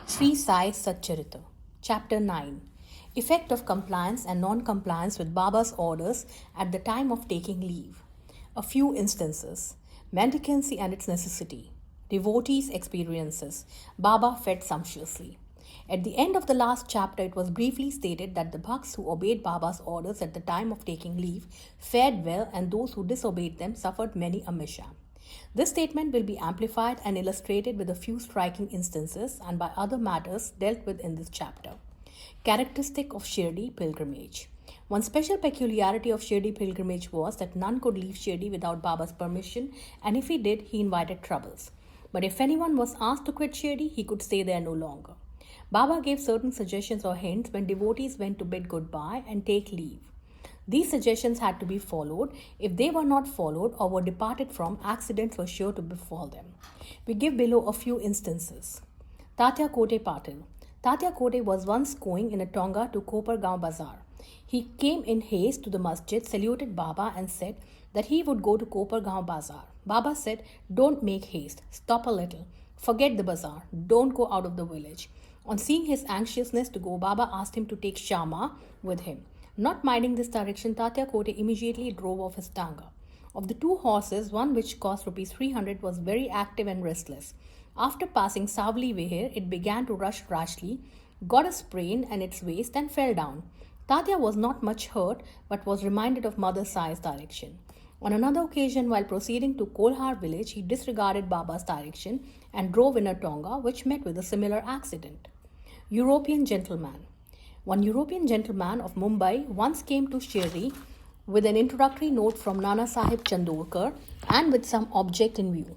Shri Satcharitra, Chapter 9, Effect of Compliance and Non-Compliance with Baba's Orders at the Time of Taking Leave. A few instances. Mendicancy and its necessity. Devotees' experiences. Baba fed sumptuously. At the end of the last chapter, it was briefly stated that the bhaks who obeyed Baba's orders at the time of taking leave fared well, and those who disobeyed them suffered many a mishap. This statement will be amplified and illustrated with a few striking instances and by other matters dealt with in this chapter. Characteristic of Shirdi pilgrimage. One special peculiarity of Shirdi pilgrimage was that none could leave Shirdi without Baba's permission, and if he did, he invited troubles. But if anyone was asked to quit Shirdi, he could stay there no longer. Baba gave certain suggestions or hints when devotees went to bid goodbye and take leave. These suggestions had to be followed. If they were not followed or were departed from, accidents were sure to befall them. We give below a few instances. Tatya Kote Patil. Tatya Kote was once going in a tonga to Kopargaon Bazaar. He came in haste to the masjid, saluted Baba and said that he would go to Kopargaon Bazaar. Baba said, "Don't make haste. Stop a little. Forget the bazaar. Don't go out of the village." On seeing his anxiousness to go, Baba asked him to take Shama with him. Not minding this direction, Tatya Kote immediately drove off his tanga. Of the two horses, one which cost rupees 300 was very active and restless. After passing Savli Vihir, it began to rush rashly, got a sprain in its waist and fell down. Tatya was not much hurt, but was reminded of Mother Sai's direction. On another occasion, while proceeding to Kolhar village, he disregarded Baba's direction and drove in a tonga, which met with a similar accident. European gentleman. One European gentleman of Mumbai once came to Shri with an introductory note from Nana Sahib Chandorkar and with some object in view.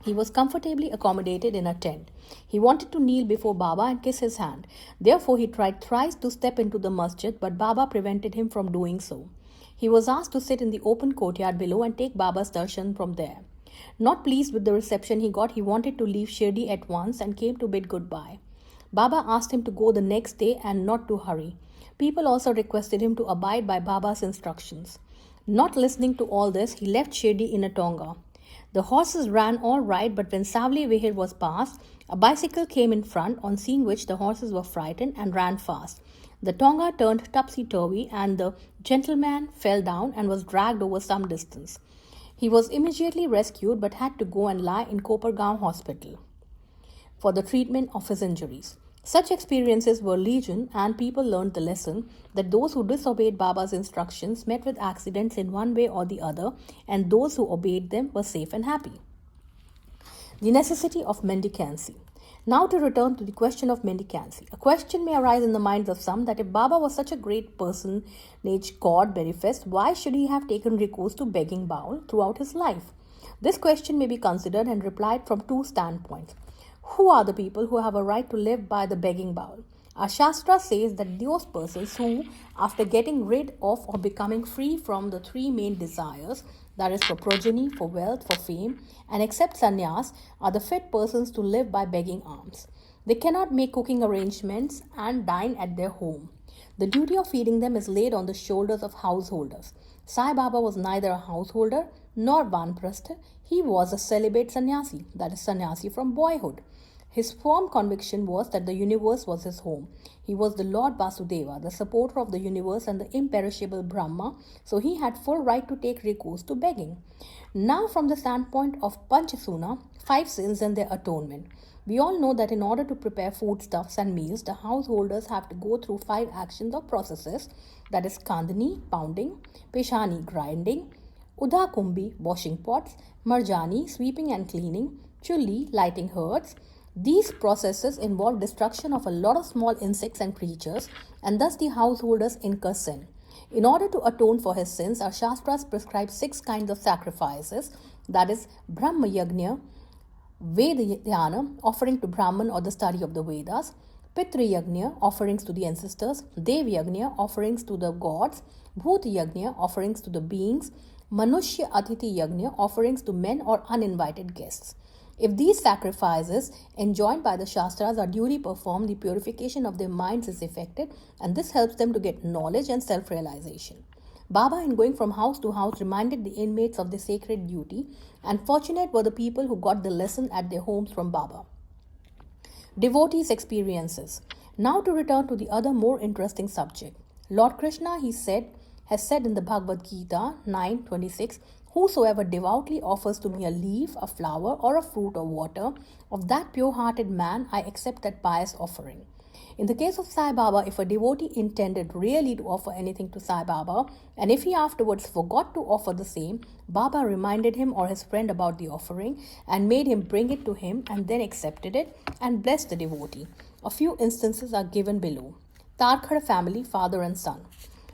He was comfortably accommodated in a tent. He wanted to kneel before Baba and kiss his hand. Therefore, he tried thrice to step into the masjid, but Baba prevented him from doing so. He was asked to sit in the open courtyard below and take Baba's darshan from there. Not pleased with the reception he got, he wanted to leave Shirdi at once and came to bid goodbye. Baba asked him to go the next day and not to hurry. People also requested him to abide by Baba's instructions. Not listening to all this, he left Shirdi in a tonga. The horses ran all right, but when Savli Vihir was passed, a bicycle came in front, on seeing which the horses were frightened and ran fast. The tonga turned topsy-turvy and the gentleman fell down and was dragged over some distance. He was immediately rescued but had to go and lie in Kopargaon hospital for the treatment of his injuries. Such experiences were legion, and people learned the lesson that those who disobeyed Baba's instructions met with accidents in one way or the other, and those who obeyed them were safe and happy. The necessity of mendicancy. Now to return to the question of mendicancy. A question may arise in the minds of some that if Baba was such a great personage, God manifest, why should he have taken recourse to begging bowl throughout his life? This question may be considered and replied from two standpoints. Who are the people who have a right to live by the begging bowl? Our Shastra says that those persons who, after getting rid of or becoming free from the three main desires, that is for progeny, for wealth, for fame, and accept sannyas, are the fit persons to live by begging alms. They cannot make cooking arrangements and dine at their home. The duty of feeding them is laid on the shoulders of householders. Sai Baba was neither a householder nor vanprastha. He was a celibate sannyasi, that is sannyasi from boyhood. His firm conviction was that the universe was his home. He was the Lord Vasudeva, the supporter of the universe and the imperishable Brahma, so he had full right to take recourse to begging. Now, from the standpoint of Panchasuna, 5 sins and their atonement. We all know that in order to prepare foodstuffs and meals, the householders have to go through 5 actions or processes, that is Kandani, pounding, Peshani, grinding, Udakumbi, washing pots, Marjani, sweeping and cleaning, Chulli, lighting hearths. These processes involve destruction of a lot of small insects and creatures, and thus the householders incur sin. In order to atone for his sins, our Shastras prescribe 6 kinds of sacrifices, that is Brahma Yajna, Vedayana, offering to Brahman or the study of the Vedas, Pitri Yajna, offerings to the ancestors, Dev Yajna, offerings to the gods, Bhut Yajna, offerings to the beings, Manushya Atiti Yajna, offerings to men or uninvited guests. If these sacrifices, enjoined by the Shastras, are duly performed, the purification of their minds is effected, and this helps them to get knowledge and self-realization. Baba, in going from house to house, reminded the inmates of their sacred duty, and fortunate were the people who got the lesson at their homes from Baba. Devotees' experiences. Now to return to the other more interesting subject. Lord Krishna, has said in the Bhagavad Gita 9:26, "Whosoever devoutly offers to me a leaf, a flower, or a fruit or water, of that pure-hearted man I accept that pious offering." In the case of Sai Baba, if a devotee intended really to offer anything to Sai Baba, and if he afterwards forgot to offer the same, Baba reminded him or his friend about the offering and made him bring it to him and then accepted it and blessed the devotee. A few instances are given below. Tarkhar family, father and son.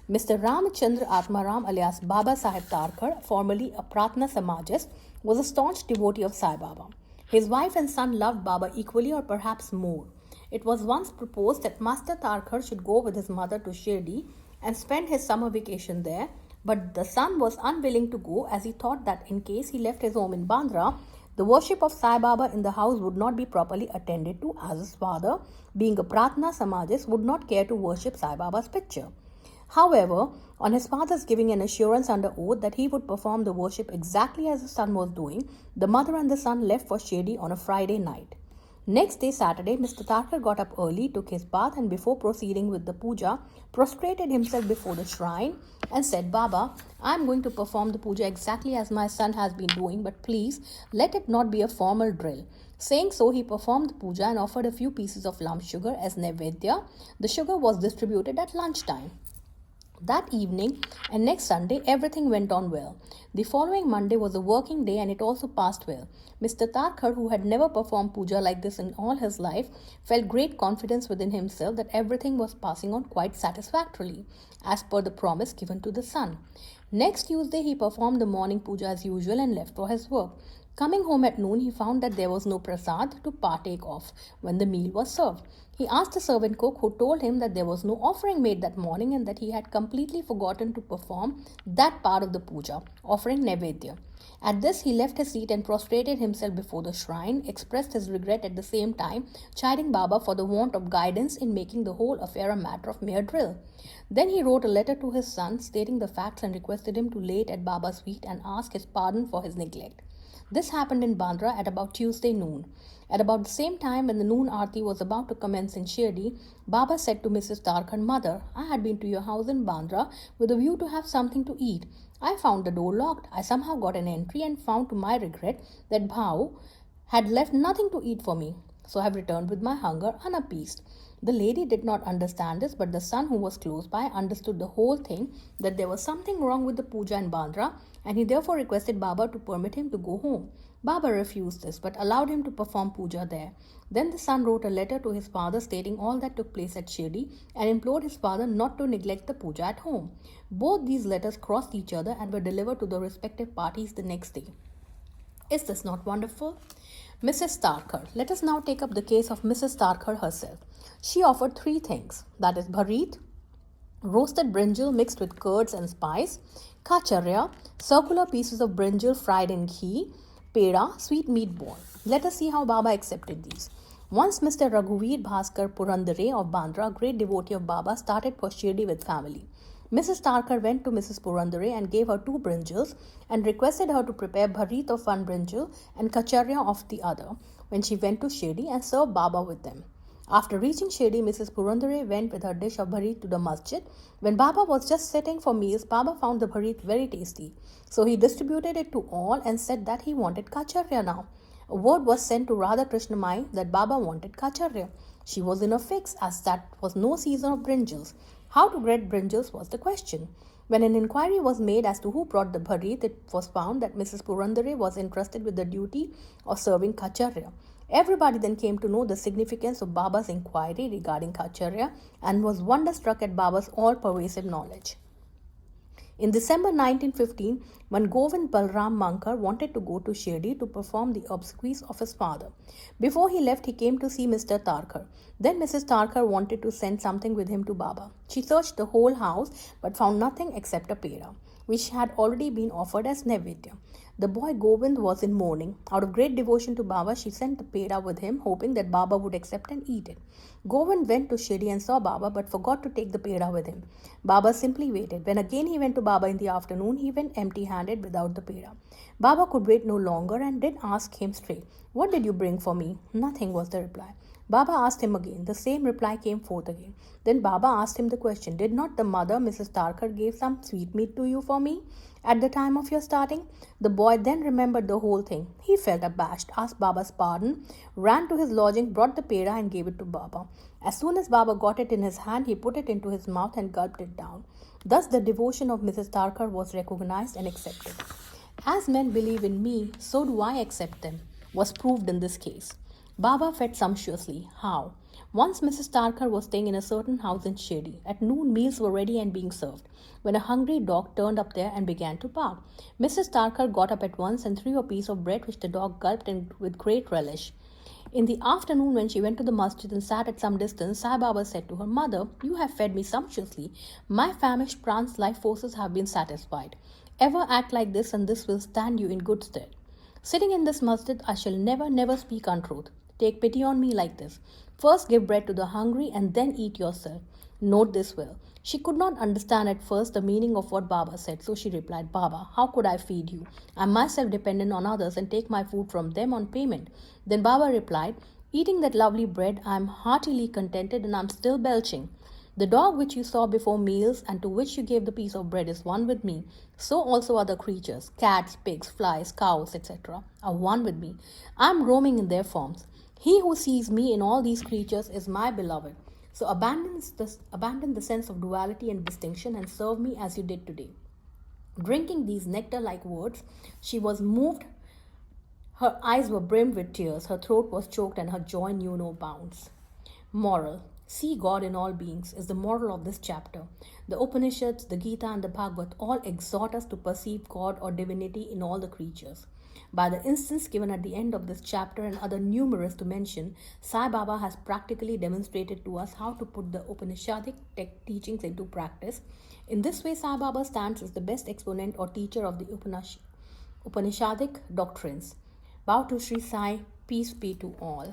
Mr. Ramchandra Atmaram alias Baba Sahib Tarkhar, formerly a Pratna Samajist, was a staunch devotee of Sai Baba. His wife and son loved Baba equally or perhaps more. It was once proposed that Master Tarkhar should go with his mother to Shirdi and spend his summer vacation there, but the son was unwilling to go as he thought that in case he left his home in Bandra, the worship of Sai Baba in the house would not be properly attended to, as his father, being a Pratna Samajist, would not care to worship Sai Baba's picture. However, on his father's giving an assurance under oath that he would perform the worship exactly as the son was doing, the mother and the son left for Shirdi on a Friday night. Next day, Saturday, Mr. Thakur got up early, took his bath, and before proceeding with the puja, prostrated himself before the shrine and said, "Baba, I am going to perform the puja exactly as my son has been doing, but please let it not be a formal drill." Saying so, he performed the puja and offered a few pieces of lump sugar as naivedya. The sugar was distributed at lunchtime. That evening and next Sunday, everything went on well. The following Monday was a working day and it also passed well. Mr. Tarkhar, who had never performed puja like this in all his life, felt great confidence within himself that everything was passing on quite satisfactorily, as per the promise given to the son. Next Tuesday, he performed the morning puja as usual and left for his work. Coming home at noon, he found that there was no prasad to partake of when the meal was served. He asked the servant cook, who told him that there was no offering made that morning and that he had completely forgotten to perform that part of the puja, offering naivedya. At this, he left his seat and prostrated himself before the shrine, expressed his regret at the same time, chiding Baba for the want of guidance in making the whole affair a matter of mere drill. Then he wrote a letter to his son, stating the facts and requested him to lay it at Baba's feet and ask his pardon for his neglect. This happened in Bandra at about Tuesday noon. At about the same time, when the noon aarti was about to commence in Shirdi, Baba said to Mrs. Tarkhar, "Mother, I had been to your house in Bandra with a view to have something to eat. I found the door locked. I somehow got an entry and found to my regret that Bhau had left nothing to eat for me. So I have returned with my hunger unappeased." The lady did not understand this, but the son, who was close by, understood the whole thing, that there was something wrong with the puja in Bandra, and he therefore requested Baba to permit him to go home. Baba refused this, but allowed him to perform puja there. Then the son wrote a letter to his father stating all that took place at Shirdi and implored his father not to neglect the puja at home. Both these letters crossed each other and were delivered to the respective parties the next day. Is this not wonderful? Mrs. Tarkhar. Let us now take up the case of Mrs. Tarkhar herself. She offered three things, that is bharit, roasted brinjal mixed with curds and spice, kacharya, circular pieces of brinjal fried in ghee, peda, sweet meat ball. Let us see how Baba accepted these. Once Mr. Raghuveer Bhaskar Purandare of Bandra, a great devotee of Baba, started for Shirdi with family. Mrs. Tarkhar went to Mrs. Purandare and gave her 2 brinjals and requested her to prepare bharit of 1 brinjal and kacharya of the other when she went to Shirdi and serve Baba with them. After reaching Shirdi, Mrs. Purandare went with her dish of bharit to the masjid. When Baba was just sitting for meals, Baba found the bharit very tasty. So he distributed it to all and said that he wanted kacharya now. A word was sent to Radha Krishna Mai that Baba wanted kacharya. She was in a fix, as that was no season of brinjals. How to get brinjals was the question. When an inquiry was made as to who brought the bharit, it was found that Mrs. Purandare was entrusted with the duty of serving kacharya. Everybody then came to know the significance of Baba's inquiry regarding kacharya and was wonderstruck at Baba's all-pervasive knowledge. In December 1915, when Govind Balram Mankar wanted to go to Shirdi to perform the obsequies of his father. Before he left, he came to see Mr. Tarkhar. Then Mrs. Tarkhar wanted to send something with him to Baba. She searched the whole house but found nothing except a peda, which had already been offered as naivedya. The boy Govind was in mourning. Out of great devotion to Baba, she sent the peda with him, hoping that Baba would accept and eat it. Govind went to Shri and saw Baba, but forgot to take the peda with him. Baba simply waited. When again he went to Baba in the afternoon, he went empty-handed without the peda. Baba could wait no longer and did ask him straight, What did you bring for me? Nothing, was the reply. Baba asked him again. The same reply came forth again. Then Baba asked him the question, did not the mother, Mrs. Tarkar, gave some sweetmeat to you for me at the time of your starting? The boy then remembered the whole thing. He felt abashed, asked Baba's pardon, ran to his lodging, brought the peda and gave it to Baba. As soon as Baba got it in his hand, he put it into his mouth and gulped it down. Thus the devotion of Mrs. Tarkar was recognized and accepted. As men believe in me, so do I accept them, was proved in this case. Baba fed sumptuously. How? Once Mrs. Tarkar was staying in a certain house in Shri. At noon, meals were ready and being served, when a hungry dog turned up there and began to bark. Mrs. Tarkar got up at once and threw a piece of bread which the dog gulped in with great relish. In the afternoon, when she went to the masjid and sat at some distance, Sai Baba said to her, Mother, you have fed me sumptuously. My famished prans' life forces have been satisfied. Ever act like this, and this will stand you in good stead. Sitting in this masjid, I shall never speak untruth. Take pity on me like this. First give bread to the hungry and then eat yourself. Note this well. She could not understand at first the meaning of what Baba said, so she replied, Baba, how could I feed you? I am myself dependent on others and take my food from them on payment. Then Baba replied, eating that lovely bread, I am heartily contented and I am still belching. The dog which you saw before meals and to which you gave the piece of bread is one with me. So also other creatures, cats, pigs, flies, cows, etc., are one with me. I am roaming in their forms. He who sees me in all these creatures is my beloved. So abandon the sense of duality and distinction and serve me as you did today. Drinking these nectar-like words, she was moved. Her eyes were brimmed with tears, her throat was choked, and her joy knew no bounds. Moral. See God in all beings is the moral of this chapter. The Upanishads, the Gita, and the Bhagavad all exhort us to perceive God or divinity in all the creatures. By the instance given at the end of this chapter and other numerous to mention, Sai Baba has practically demonstrated to us how to put the Upanishadic teachings into practice. In this way, Sai Baba stands as the best exponent or teacher of the Upanishadic doctrines. Bow to Shri Sai, peace be to all.